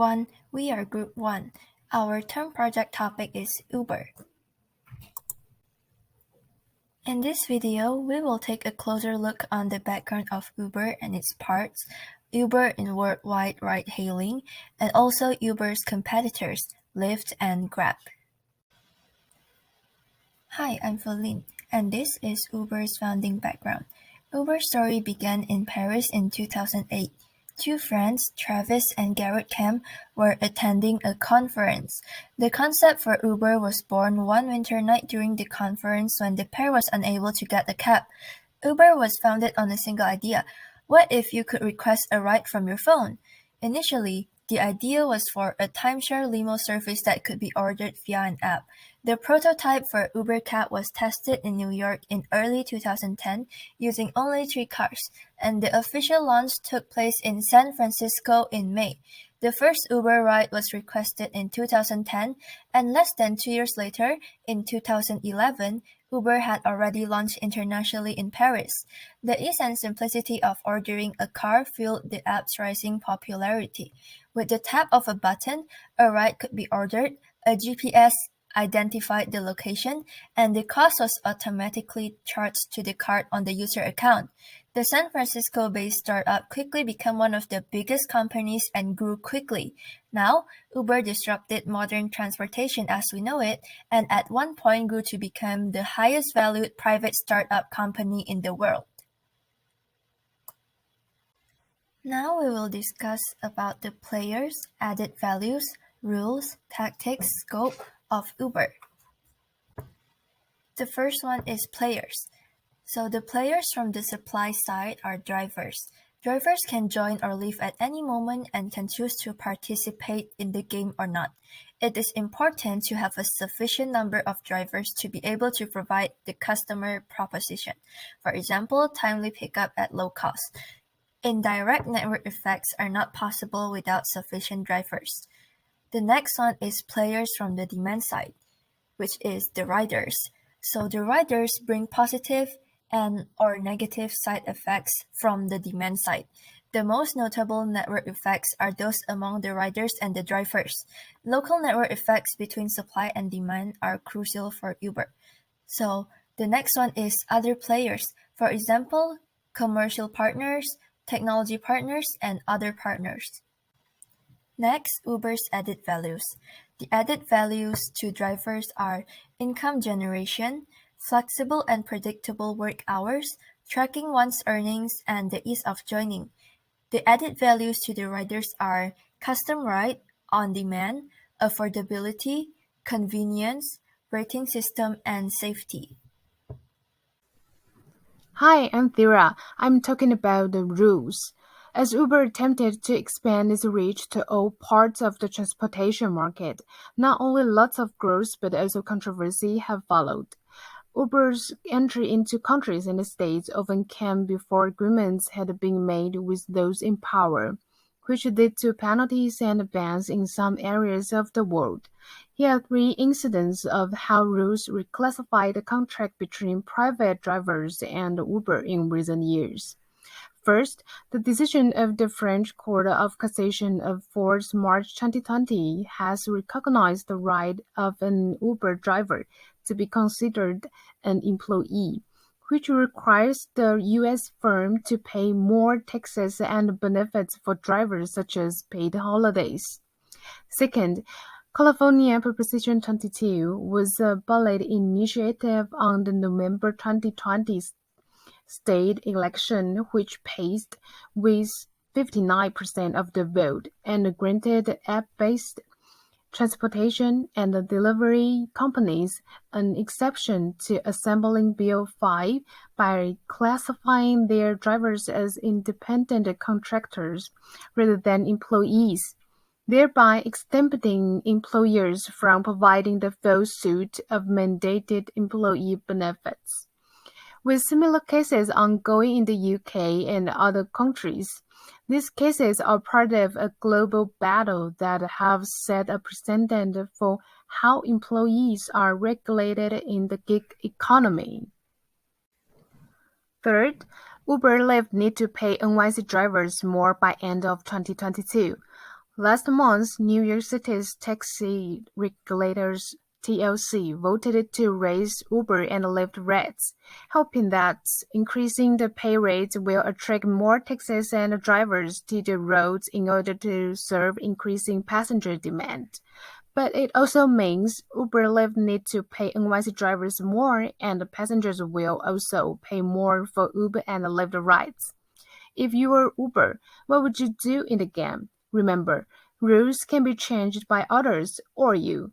everyone, we are Group 1. Our term project topic is Uber. In this video, we will take a closer look on the background of Uber and its parts, Uber in worldwide ride-hailing, and also Uber's competitors, Lyft and Grab. Hi, I'm Feline, and this is Uber's founding background. Uber's story began in Paris in 2008. Two friends, Travis and Garrett Camp, were attending a conference. The concept for Uber was born one winter night during the conference when the pair was unable to get a cab. Uber was founded on a single idea. What if you could request a ride from your phone? Initially, the idea was for a timeshare limo service that could be ordered via an app. The prototype for Uber Cab was tested in New York in early 2010 using only 3 cars, and the official launch took place in San Francisco in May. The first Uber ride was requested in 2010, and less than 2 years later, in 2011, Uber had already launched internationally in Paris. The ease and simplicity of ordering a car fueled the app's rising popularity. With the tap of a button, a ride could be ordered, a GPS identified the location, and the cost was automatically charged to the card on the user account. The San Francisco-based startup quickly became one of the biggest companies and grew quickly. Now, Uber disrupted modern transportation as we know it, and at one point grew to become the highest valued private startup company in the world. Now we will discuss about the players, added values, rules, tactics, scope of Uber. The first one is players. So the players from the supply side are drivers. Drivers can join or leave at any moment and can choose to participate in the game or not. It is important to have a sufficient number of drivers to be able to provide the customer proposition. For example, timely pickup at low cost. Indirect network effects are not possible without sufficient drivers. The next one is players from the demand side, which is the riders. So the riders bring positive and or negative side effects from the demand side. The most notable network effects are those among the riders and the drivers. Local network effects between supply and demand are crucial for Uber. So the next one is other players. For example, commercial partners, technology partners, and other partners. Next, Uber's added values. The added values to drivers are income generation, flexible and predictable work hours, tracking one's earnings, and the ease of joining. The added values to the riders are custom ride, on demand, affordability, convenience, rating system, and safety. Hi, I'm Thira. I'm talking about the rules. As Uber attempted to expand its reach to all parts of the transportation market, not only lots of growth but also controversy have followed. Uber's entry into countries and states often came before agreements had been made with those in power, which led to penalties and bans in some areas of the world. Here are 3 incidents of how rules reclassified the contract between private drivers and Uber in recent years. First, the decision of the French Court of Cassation of 4th March 2020 has recognized the right of an Uber driver to be considered an employee, which requires the U.S. firm to pay more taxes and benefits for drivers such as paid holidays. Second, California Proposition 22 was a ballot initiative on the November 2020 state election which passed with 59% of the vote and granted app-based transportation and delivery companies an exception to Assembling Bill 5 by classifying their drivers as independent contractors rather than employees, thereby exempting employers from providing the full suite of mandated employee benefits. With similar cases ongoing in the UK and other countries, these cases are part of a global battle that have set a precedent for how employees are regulated in the gig economy. Third, Uber Lyft need to pay NYC drivers more by end of 2022. Last month, New York City's taxi regulators TLC voted to raise Uber and Lyft rates, hoping that increasing the pay rates will attract more taxis and drivers to the roads in order to serve increasing passenger demand. But it also means Uber Lyft need to pay NYC drivers more and the passengers will also pay more for Uber and Lyft rides. If you were Uber, what would you do in the game? Remember, rules can be changed by others or you.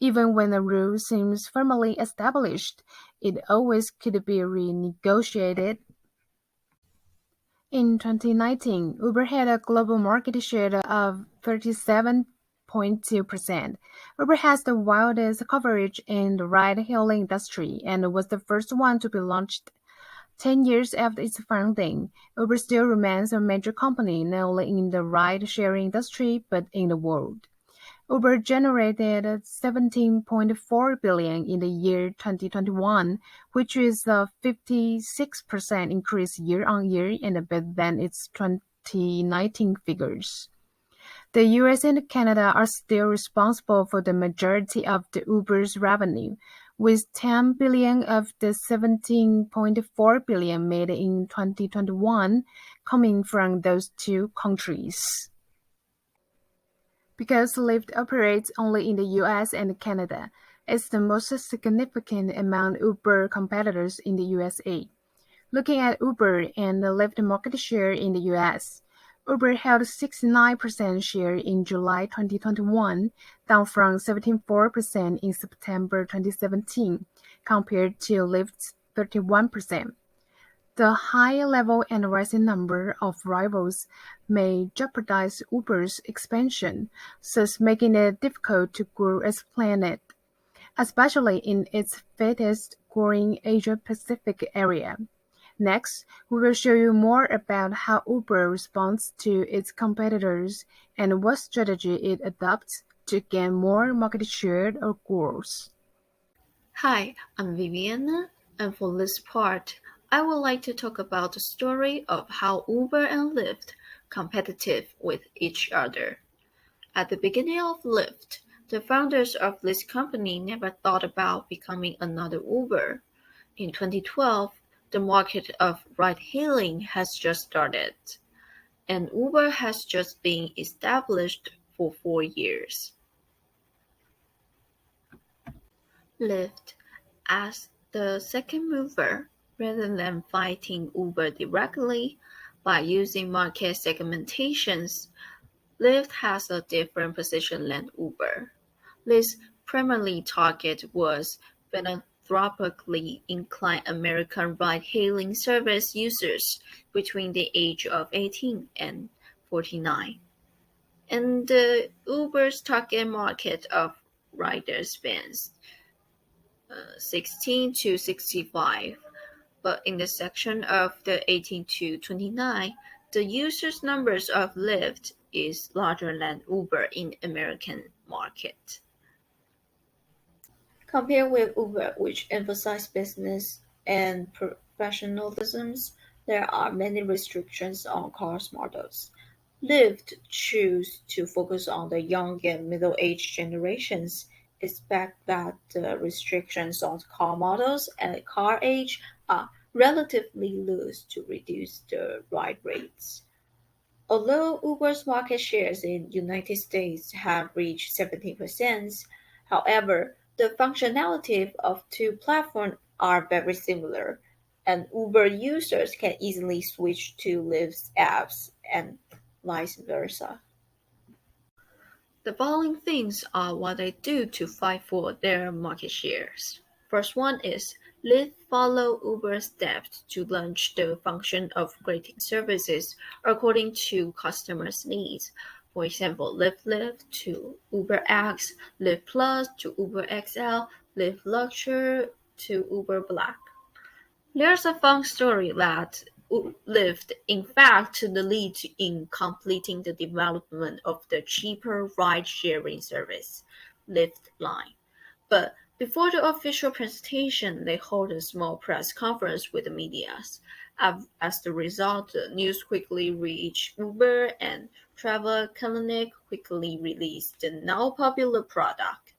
Even when a rule seems firmly established, it always could be renegotiated. In 2019, Uber had a global market share of 37.2%. Uber has the widest coverage in the ride-hailing industry and was the first one to be launched 10 years after its founding. Uber still remains a major company not only in the ride-sharing industry but in the world. Uber generated 17.4 billion in the year 2021, which is a 56% increase year-on-year and better than its 2019 figures. The US and Canada are still responsible for the majority of the Uber's revenue, with 10 billion of the 17.4 billion made in 2021 coming from those two countries. Because Lyft operates only in the US and Canada, it's the most significant among Uber competitors in the USA. Looking at Uber and the Lyft market share in the US, Uber held 69% share in July 2021, down from 74% in September 2017, compared to Lyft's 31%. The high level and rising number of rivals may jeopardize Uber's expansion, thus making it difficult to grow as planned, especially in its fastest-growing Asia-Pacific area. Next, we will show you more about how Uber responds to its competitors and what strategy it adopts to gain more market share or growth. Hi, I'm Viviana, and for this part, I would like to talk about the story of how Uber and Lyft competitive with each other. At the beginning of Lyft, the founders of this company never thought about becoming another Uber. In 2012, the market of ride-hailing has just started, and Uber has just been established for 4 years. Lyft, as the second mover, rather than fighting Uber directly by using market segmentations, Lyft has a different position than Uber. Lyft's primary target was philanthropically inclined American ride-hailing service users between the age of 18 and 49, and Uber's target market of riders spans 16 to 65. But in the section of the 18 to 29, the users numbers of Lyft is larger than Uber in American market. Compared with Uber, which emphasizes business and professionalism, there are many restrictions on car models. Lyft choose to focus on the young and middle-aged generations, expect that the restrictions on car models and car age are relatively loose to reduce the ride rates. Although Uber's market shares in United States have reached 17%, however, the functionality of two platforms are very similar, and Uber users can easily switch to Lyft's apps and vice versa. The following things are what they do to fight for their market shares. First one is Lyft follow Uber's steps to launch the function of grading services according to customers' needs. For example, Lyft to UberX, Lyft Plus to Uber XL, Lyft Luxury to Uber Black. There's a fun story that Lyft, in fact, the lead in completing the development of the cheaper ride-sharing service, Lyft Line. But before the official presentation, they hold a small press conference with the media. As the result, the news quickly reached Uber and Travel Kalanick quickly released the now popular product,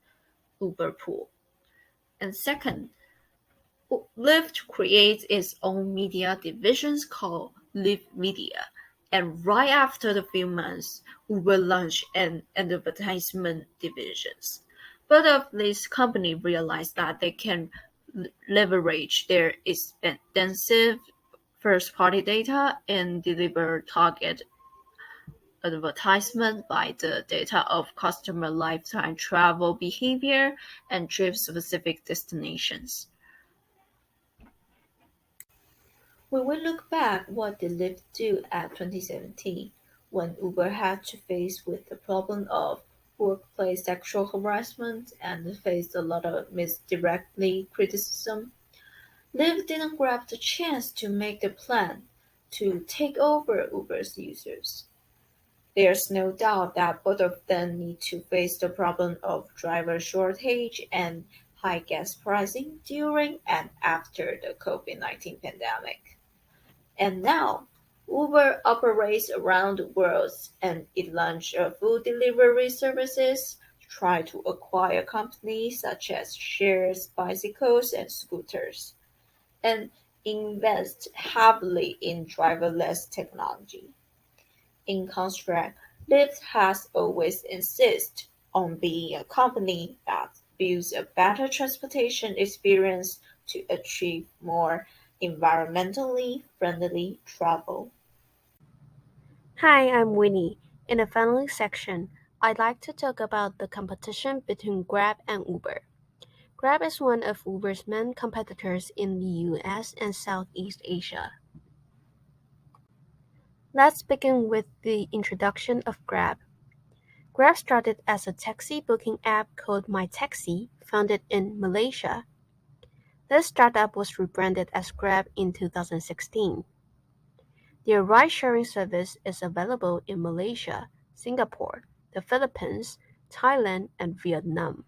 Uber Pool. And second, Lyft creates its own media divisions called Lyft Media, and right after the few months, Uber launched an advertisement divisions. Both of these companies realized that they can leverage their extensive first-party data and deliver target advertisement by the data of customer lifetime travel behavior and trip-specific destinations. When we look back, what did Lyft do at 2017 when Uber had to face with the problem of workplace sexual harassment and faced a lot of misdirectly criticism? Lyft didn't grab the chance to make the plan to take over Uber's users. There's no doubt that both of them need to face the problem of driver shortage and high gas pricing during and after the COVID-19 pandemic. And now, Uber operates around the world and it launched a food delivery services, try to acquire companies such as shares, bicycles, and scooters, and invest heavily in driverless technology. In contrast, Lyft has always insisted on being a company that builds a better transportation experience to achieve more environmentally friendly travel. Hi, I'm Winnie. In the family section, I'd like to talk about the competition between Grab and Uber. Grab is one of Uber's main competitors in the US and Southeast Asia. Let's begin with the introduction of Grab. Grab started as a taxi booking app called MyTaxi, founded in Malaysia. This startup was rebranded as Grab in 2016. Their ride-sharing service is available in Malaysia, Singapore, the Philippines, Thailand, and Vietnam.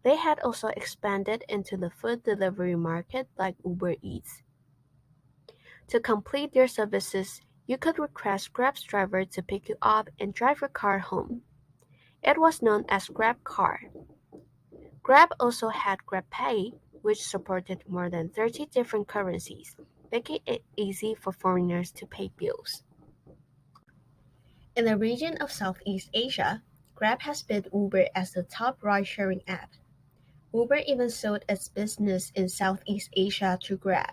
They had also expanded into the food delivery market like Uber Eats. To complete their services, you could request Grab's driver to pick you up and drive your car home. It was known as GrabCar. Grab also had GrabPay, which supported more than 30 different currencies, making it easy for foreigners to pay bills. In the region of Southeast Asia, Grab has beat Uber as the top ride-sharing app. Uber even sold its business in Southeast Asia to Grab.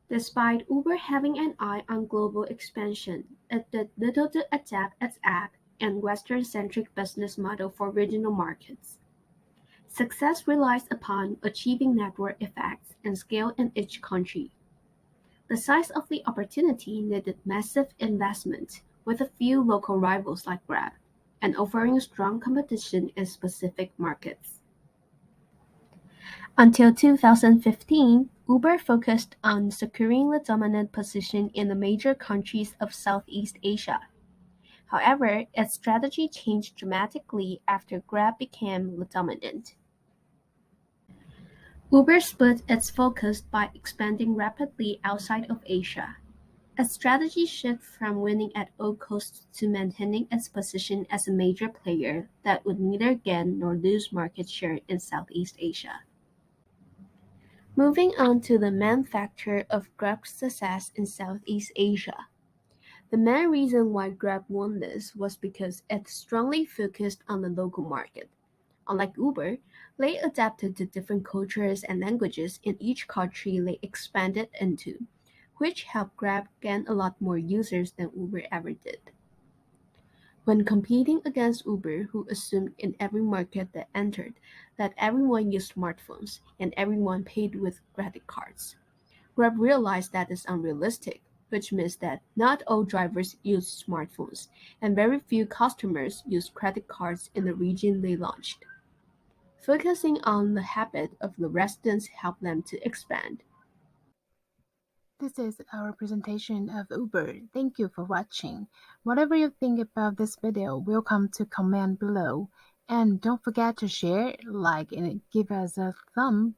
Despite Uber having an eye on global expansion, it did little to adapt its app and Western-centric business model for regional markets. Success relies upon achieving network effects and scale in each country. The size of the opportunity needed massive investment, with a few local rivals like Grab, and offering strong competition in specific markets. Until 2015, Uber focused on securing the dominant position in the major countries of Southeast Asia. However, its strategy changed dramatically after Grab became the dominant. Uber split its focus by expanding rapidly outside of Asia. Its strategy shifted from winning at all costs to maintaining its position as a major player that would neither gain nor lose market share in Southeast Asia. Moving on to the main factor of Grab's success in Southeast Asia. The main reason why Grab won this was because it strongly focused on the local market. Unlike Uber, they adapted to different cultures and languages in each country they expanded into, which helped Grab gain a lot more users than Uber ever did. When competing against Uber, who assumed in every market they entered that everyone used smartphones and everyone paid with credit cards, Grab realized that is unrealistic, which means that not all drivers use smartphones and very few customers use credit cards in the region they launched. Focusing on the habit of the residents helped them to expand. This is our presentation of Uber. Thank you for watching. Whatever you think about this video, welcome to comment below. And don't forget to share, like, and give us a thumb